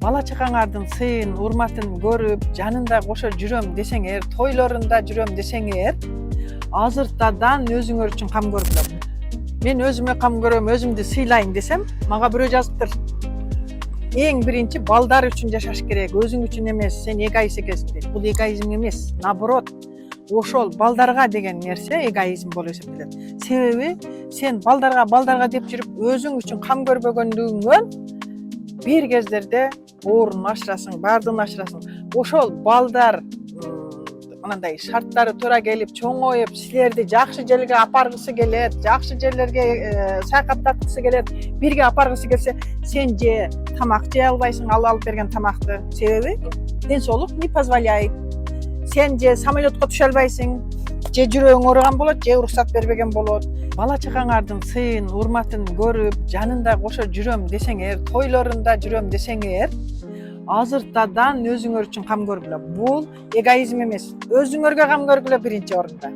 Бала чакаңардын сыйын, урматын көрүп, жанында кошо жүрөм десеңер, тойлорунда жүрөм десеңер, азыртадан өзүңөр үчүн кам көргүлөр. Мен өзүмө кам көрөм, өзүмдү сыйлайын десем, мага бирөө жазыптыр. Эң биринчи балдар үчүн жашаш керек, өзүң үчүн эмес, сен эгоист экенсиң дейт. Бул эгоизм эмес, наоборот. Ошол балдарга деген нерсе эгоизм болуп эсептелет. Себеби сен балдарга деп жүрүп, өзүң үчүн кам көрбөгөндүгүңөн бир кездерде оорун ашырасың, баардыгын ашырасың. Ошол балдар мындай шарттары туура келип, чоңоюп, силерди жакшы жерге апаргысы келет, жакшы жерлерге саякаттаткысы келет, бирге апаргысы келсе, сен же тамак жей албайсың, ал алып берген тамакты. Себеби ден соолук не позволяет. Сен же самолетко түшө албайсың, же жүрөгүң ооруган болот, же уруксат бербеген болот. Бала чакаңардын сыйын, урматын көрүп, жанында кошо жүрөм десеңер, тойлорунда жүрөм десеңер, азыртадан өзүңөр үчүн кам көргүлө. Бул эгоизм эмес. Өзүңөргө кам көргүлө биринчи орунда.